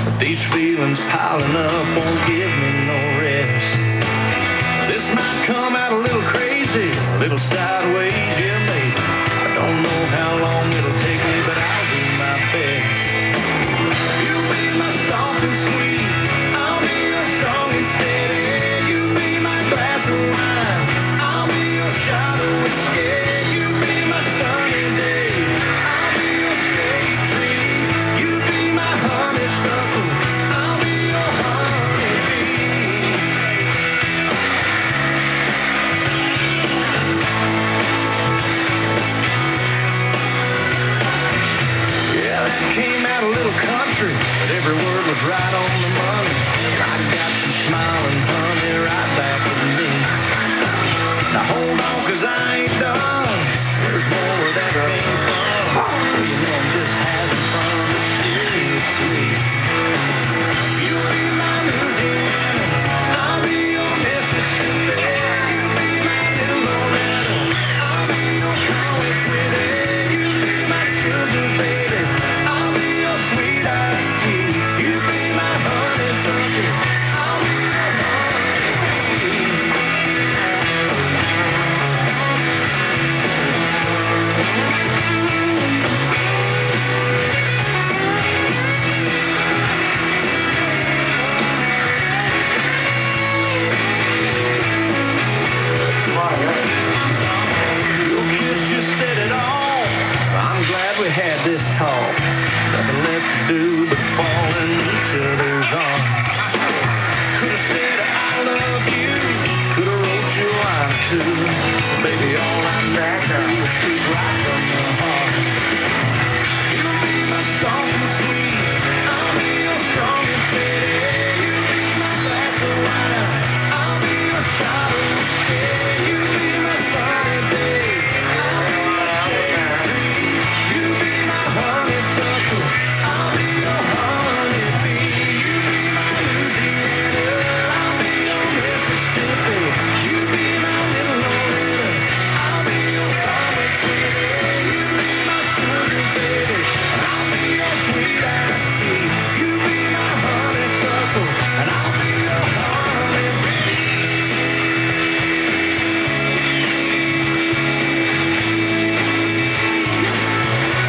But these feelings piling up won't give me no rest. This might come out a little crazy, a little sideways, yeah maybe. I don't know how long it'll take me, but I'll do my best. You'll be my soft and sweet, I'll be your strong and steady. You'll be my glass of wine, I'll be your shot of whiskey. You'll be my sunny day, I'll be your shade tree. You'll be my honeysuckle, I'll be your honeybee. Yeah, that came out a little country, but every word was right on the money. I got you smiling, honey, right back at me. Now hold on, 'cause I ain't done. There's more where that came from. Well, you know I'm just having fun, but seriously. You'll be my Louisiana, I'll be your Mississippi. You'll be my little Loretta, I'll be your college pretty. You'll be my sugar baby, I'll be your sweet iced tea. You'll be my honeysuckle, I'll be your honeybee. Your kiss just said it all. I'm glad we had this talk. Nothing left to do but fall in each other's arms. Could've said I love you, could've wrote you a line or two. Baby, all I know is speak right from the heart. You'll be my soft and sweet, I'll be your strong and steady. You'll be my glass of wine, I'll be your shot of whiskey. You'll be my sunny day, I'll be your shade tree. You'll be my honeysuckle, I'll be your honeybee. You'll be my Louisiana, I'll be your Mississippi. You'll be my little Loretta, I'll be your college pretty. You'll be my sugar baby, I'll be your sweet iced tea. You'll be my honeysuckle, and I'll be your honeybee.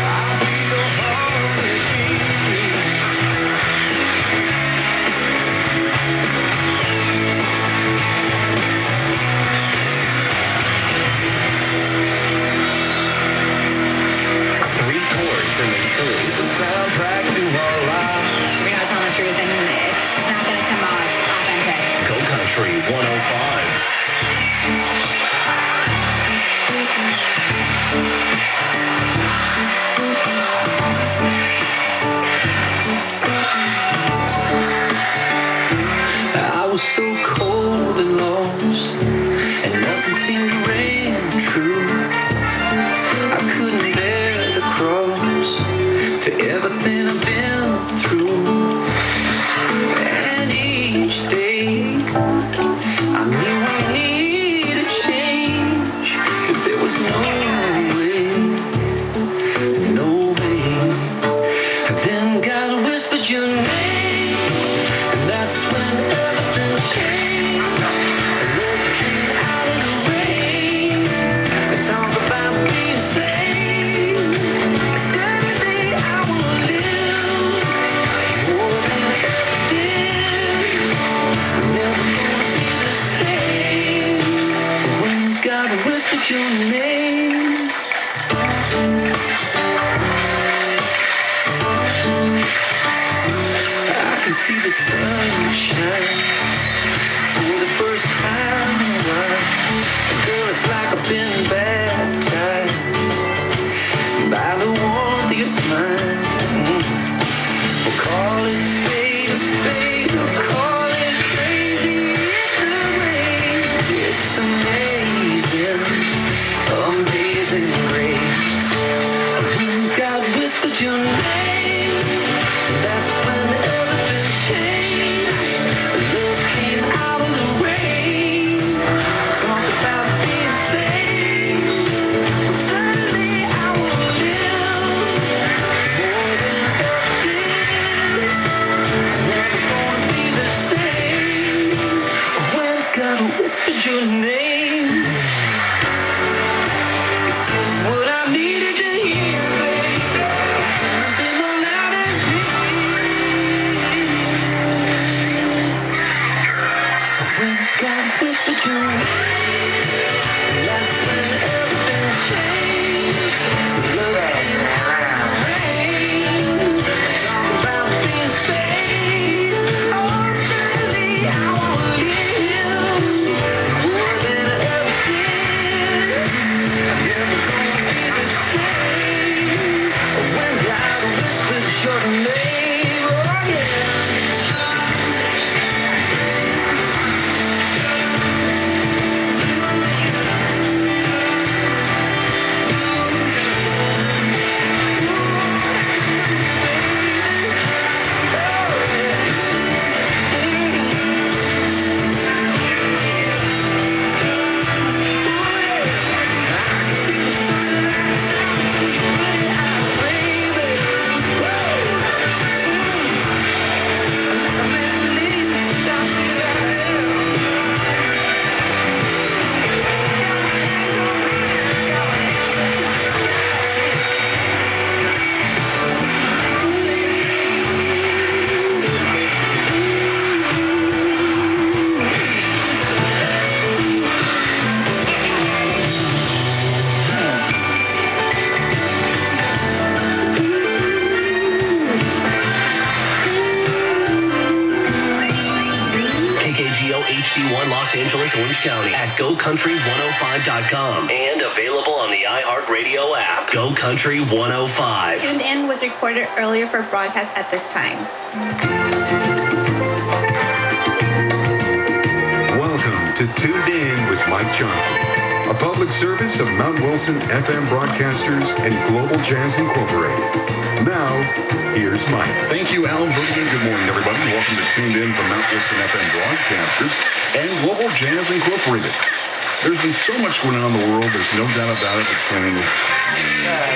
I'll be your honeybee. Three chords in the clue. It's a soundtrack to our lives. You're not telling the truth, and it's not going to come off authentic. Go Country 105. I was so cold and lost, and nothing seemed to ring true. I couldn't bear the cross for everything I've been through. And each day I knew I needed change, but there was no way, no way. Then God whispered your name, and that's when everything changed. And love came out of the rain, and talk about being saved. Someday I will live more than I ever did. I'm never gonna be the same. When God whispered your name, I can see the sunshine for the first time in a while. And girl, it's like I've been baptized by the warmth of your smile. We'll call it fate or fate, or call it crazy in the rain. It's amazing, amazing grace. When God whispered your name, that's when everything changed. Love came out of the rain. Talk about being saved. HD1 Los Angeles, Orange County at GoCountry105.com and available on the iHeartRadio app. Go Country 105. Tuned In was recorded earlier for broadcast at this time. Welcome to Tuned In with Mike Johnson, a public service of Mount Wilson FM Broadcasters and Global Jazz Incorporated. Now, here's Mike. Thank you, Alan Vertigan. Good morning, everybody. Welcome to Tuned In from Mount Wilson FM Broadcasters and Global Jazz Incorporated. There's been so much going on in the world. There's no doubt about it between the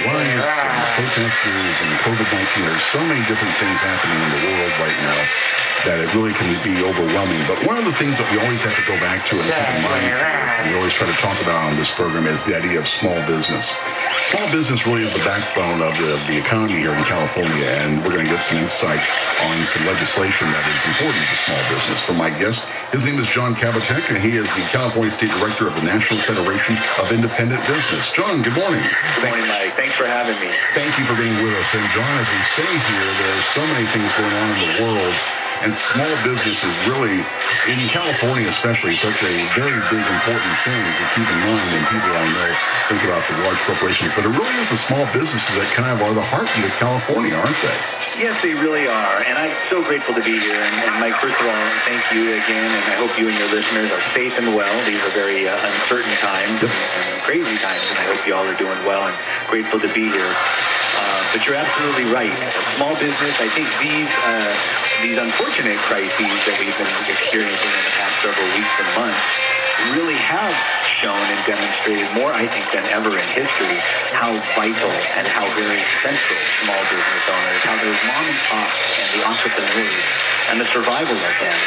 riots and the protesters and COVID-19. There's so many different things happening in the world right now that it really can be overwhelming. But one of the things that we always have to go back to and keep in mind, and we always try to talk about on this program, is the idea of small business. Small business really is the backbone of the economy here in California, and we're going to get some insight on some legislation that is important to small business. For my guest, his name is John Kabatek, and he is the California State Director of the National Federation of Independent Business. John, good morning. Good morning, Mike. Thanks for having me. Thank you for being with us. And John, as we say here, there are so many things going on in the world, and small business is really, in California especially, such a very big, important thing to keep in mind. And people I know think about the large corporations, but it really is the small businesses that kind of are the heartbeat of California, aren't they? Yes, they really are, and I'm so grateful to be here. And Mike, first of all, thank you again, and I hope you and your listeners are safe and well. These are very uncertain times and crazy times, and I hope you all are doing well and grateful to be here. But you're absolutely right. Small business, I think these unfortunate crises that we've been experiencing in the past several weeks and months really have shown and demonstrated more, I think, than ever in history, how vital and how very central small business owners, how those mom and pops and the entrepreneurs and the survival of them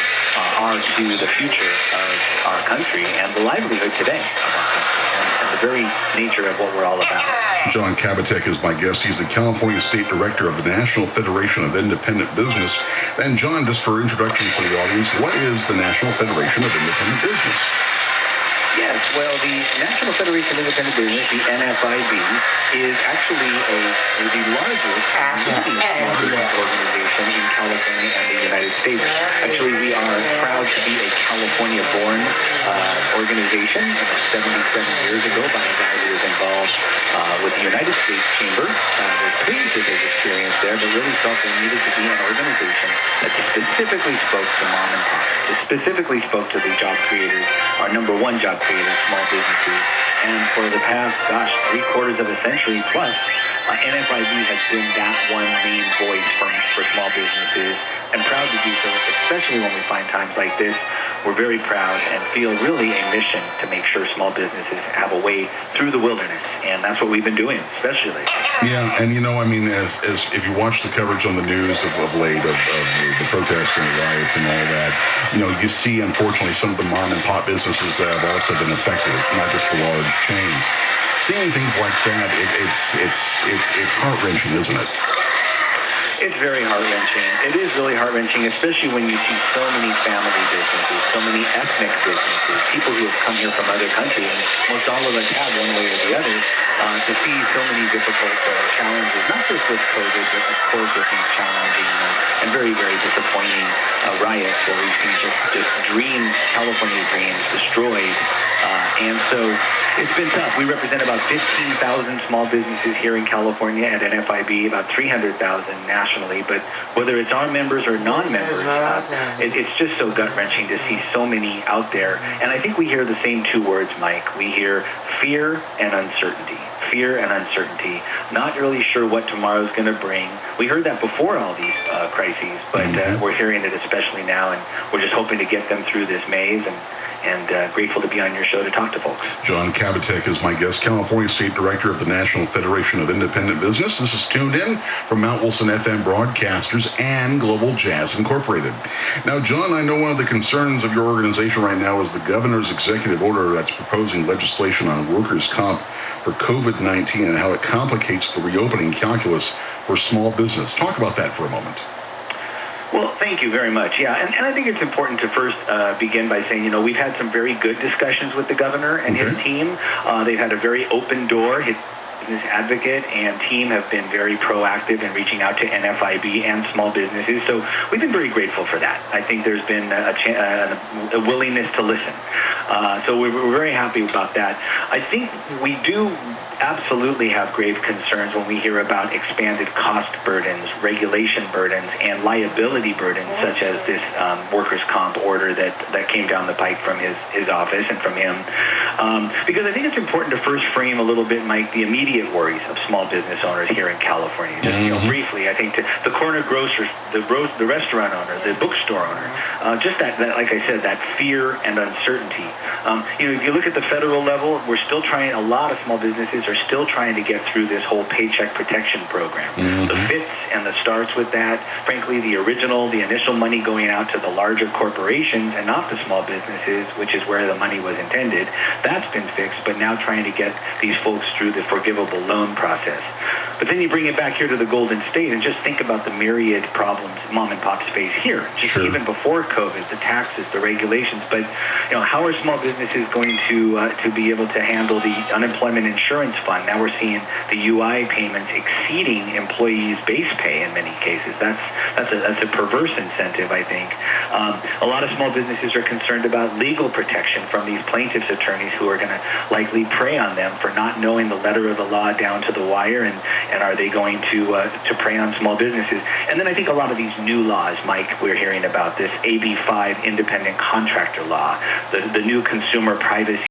are to the future of our country and the livelihood today of our country and the very nature of what we're all about. John Kabatek is my guest. He's the California State Director of the National Federation of Independent Business. And John, just for introduction for the audience, what is the National Federation of Independent Business? Yes, well, the National Federation of Independent Business, the NFIB, is actually the largest small business organization in California and the United States. Actually, we are proud to be a California-born organization. 77 years ago, by a guy who was involved with the United States Chamber. Was pleased with his experience there, but really felt there needed to be an organization that specifically spoke to mom and pop, that specifically spoke to the job creators, our number one job creators, small businesses. And for the past, 3/4 of a century plus, NFIB has been that one main voice for small businesses, and proud to do so, especially when we find times like this. We're very proud and feel really a mission to make sure small businesses have a way through the wilderness, and that's what we've been doing, especially. Yeah, and as if you watch the coverage on the news of late of the protests and the riots and all that, you see, unfortunately, some of the mom and pop businesses that have also been affected. It's not just the large chains. Seeing things like that, it's heart-wrenching, isn't it? It's very heart-wrenching. It is really heart-wrenching, especially when you see so many family businesses, so many ethnic businesses, people who have come here from other countries, and most all of us have one way or the other, to see so many difficult challenges, not just with COVID, but of course with these challenging and very, very disappointing riots where we've seen just dreams, California dreams destroyed. And so it's been tough. We represent about 15,000 small businesses here in California at NFIB, about 300,000 nationally. But whether it's our members or non-members, it's just so gut-wrenching to see so many out there. And I think we hear the same two words, Mike. We hear fear and uncertainty. Fear and uncertainty. Not really sure what tomorrow's going to bring. We heard that before all these crises, but we're hearing it especially now, and we're just hoping to get them through this maze, and grateful to be on your show to talk to folks. John Kabatek is my guest, California State Director of the National Federation of Independent Business. This is Tuned In from Mount Wilson FM Broadcasters and Global Jazz Incorporated. Now, John, I know one of the concerns of your organization right now is the governor's executive order that's proposing legislation on workers' comp for COVID-19 and how it complicates the reopening calculus for small business. Talk about that for a moment. Well, thank you very much. Yeah, and I think it's important to first begin by saying, we've had some very good discussions with the governor and his team. They've had a very open door. business advocate and team have been very proactive in reaching out to NFIB and small businesses. So we've been very grateful for that. I think there's been a willingness to listen. So we're very happy about that. I think we do absolutely have grave concerns when we hear about expanded cost burdens, regulation burdens, and liability burdens, such as this workers' comp order that came down the pike from his office and from him. Because I think it's important to first frame a little bit, Mike, the immediate worries of small business owners here in California. Just briefly, I think the corner grocer, the restaurant owner, the bookstore owner, just that, like I said, that fear and uncertainty. If you look at the federal level, we're still trying, a lot of small businesses are still trying to get through this whole paycheck protection program. The fits and the starts with that, frankly, the initial money going out to the larger corporations and not the small businesses, which is where the money was intended, that's been fixed, but now trying to get these folks through the forgivable loan process. But then you bring it back here to the Golden State and just think about the myriad problems mom and pops face here. Just even before COVID, the taxes, the regulations. But how are small businesses going to be able to handle the unemployment insurance fund? Now we're seeing the UI payments exceeding employees' base pay in many cases. That's a perverse incentive, I think. A lot of small businesses are concerned about legal protection from these plaintiffs' attorneys who are going to likely prey on them for not knowing the letter of the law down to the wire, and are they going to prey on small businesses? And then I think a lot of these new laws, Mike, we're hearing about this AB 5 independent contractor law, the new consumer privacy